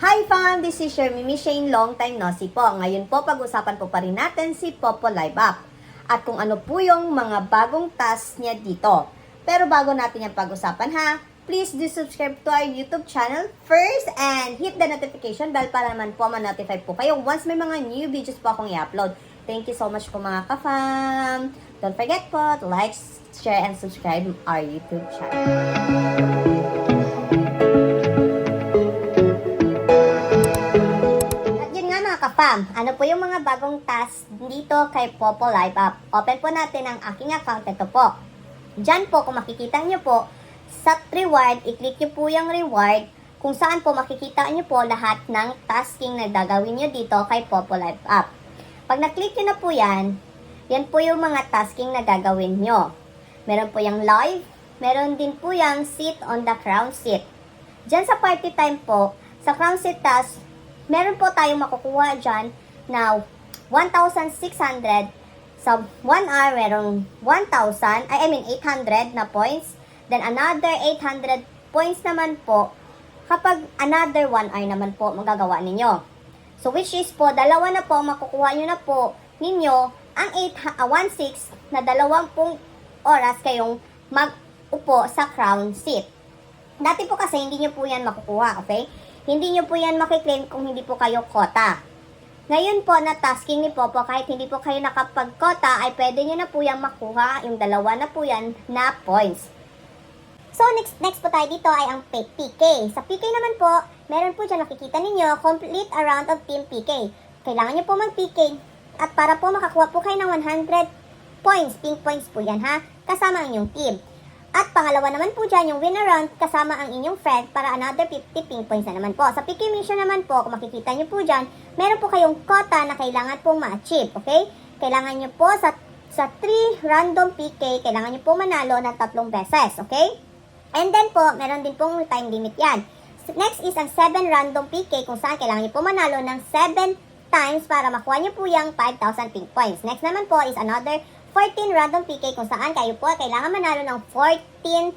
Hi fam! This is your Mimi Shane, long time no see po. Ngayon po pag-usapan po pa rin natin si Popo Live Up at kung ano po yung mga bagong task niya dito. Pero bago natin yung pag-usapan ha, please do subscribe to our YouTube channel first and hit the notification bell para naman po ma-notify po kayo once may mga new videos po akong i-upload. Thank you so much po mga ka-fam! Don't forget po to like, share, and subscribe our YouTube channel. Kapam, ano po yung mga bagong task dito kay Popo Live Up? Open po natin ang aking account. Ito po. Diyan po, kung makikita nyo po, sa reward, i-click nyo po yung reward kung saan po makikita nyo po lahat ng tasking na gagawin nyo dito kay Popo Live Up. Pag na-click nyo na po yan po yung mga tasking na gagawin nyo. Meron po yung live, meron din po yung sit on the crown seat. Diyan sa party time po, sa crown seat task, meron po tayong makukuha dyan na 1,600 sa 1 hour, merong 800 na points. Then another 800 points naman po kapag another 1 hour naman po magagawa ninyo. So which is po, dalawa na po, makukuha nyo na po ninyo ang 1/6 na 20 oras kayong mag-upo sa crown seat. Dati po kasi hindi nyo po yan makukuha, okay? Hindi nyo po yan makiklaim kung hindi po kayo kota. Ngayon po, na tasking ni Popo, kahit hindi po kayo nakapag-kota, ay pwede nyo na po yan makuha, yung dalawa na po yan na points. So, next po tayo dito ay ang PK. Sa PK naman po, meron po dyan nakikita ninyo, complete a round of team PK. Kailangan nyo po mag-PK. At para po makakuha po kayo ng 100 points, pink points po yan ha, kasama ang inyong team. At pangalawa naman po dyan, yung win around kasama ang inyong friend para another 50 pink points na naman po. Sa PK mission naman po, kung makikita nyo po dyan, meron po kayong quota na kailangan pong ma-achieve, okay? Kailangan nyo po sa 3 random PK, kailangan nyo po manalo ng 3 beses, okay? And then po, meron din pong time limit yan. Next is ang 7 random PK kung saan kailangan nyo po manalo ng 7 times para makuha nyo po yung 5,000 pink points. Next naman po is another 14 random PK kung saan kayo po kailangan manalo ng 14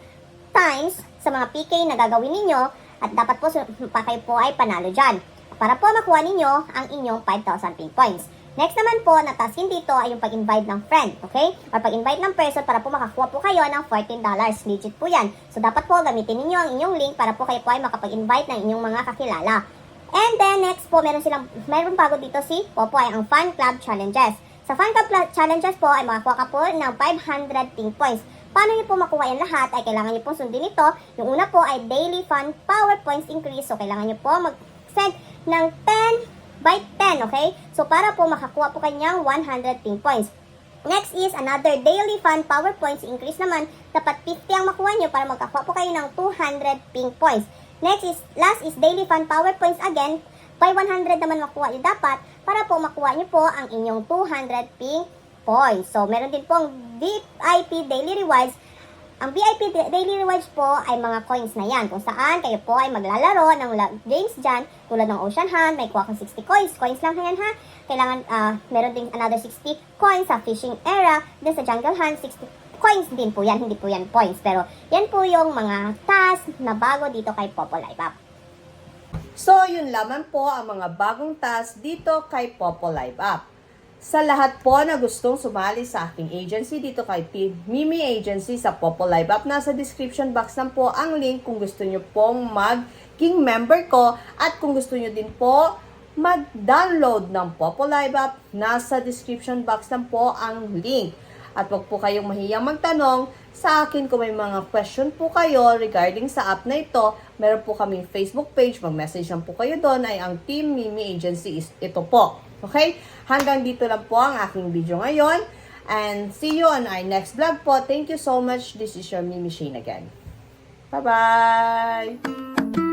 times sa mga PK na gagawin ninyo at dapat po pa kayo po ay panalo dyan para po makuha ninyo ang inyong 5,000 pink points. Next naman po na tasking dito ay yung pag-invite ng friend, okay? Or pag-invite ng person para po makakuha po kayo ng $14. Legit po yan. So dapat po gamitin ninyo ang inyong link para po kayo po ay makapag-invite ng inyong mga kakilala. And then next po, meron bago dito si Popo ay ang Fan Club Challenges. Sa Fan Club Challenges po ay makakuha ka po ng 500 pink points. Paano nyo po makuha yan lahat ay kailangan nyo po sundin ito. Yung una po ay Daily Fun Power Points Increase. So kailangan nyo po mag-send ng 10 by 10, okay? So para po makakuha po kanyang 100 pink points. Next is another Daily Fun Power Points Increase naman. Dapat 50 ang makuha nyo para magkakuha po kayo ng 200 pink points. Last is Daily Fun Power Points again. By 100 naman makuha nyo dapat para po makuha nyo po ang inyong 200 pink points. So, meron din pong VIP Daily Rewards. Ang VIP Daily Rewards po ay mga coins na yan kung saan kayo po ay maglalaro ng games dyan tulad ng Ocean Hunt. May kuha kang 60 coins. Coins lang yan ha. Kailangan, meron din another 60 coins sa Fishing Era. Then sa Jungle Hunt, 60 coins din po yan. Hindi po yan points. Pero yan po yung mga task na bago dito kay Popo Live Up. So, yun lamang po ang mga bagong task dito kay Popo Live Up. Sa lahat po na gustong sumali sa aking agency dito kay Team Mimi Agency sa Popo Live Up, nasa description box lang po ang link kung gusto nyo pong maging member ko at kung gusto nyo din po mag-download ng Popo Live Up, nasa description box lang po ang link. At wag po kayong mahiyang magtanong sa akin kung may mga question po kayo regarding sa app na ito. Meron po kaming Facebook page. Mag-message lang po kayo doon ay ang Team Mimi Agency is ito po. Okay? Hanggang dito lang po ang aking video ngayon. And see you on our next vlog po. Thank you so much. This is your Mimi Shane again. Bye-bye!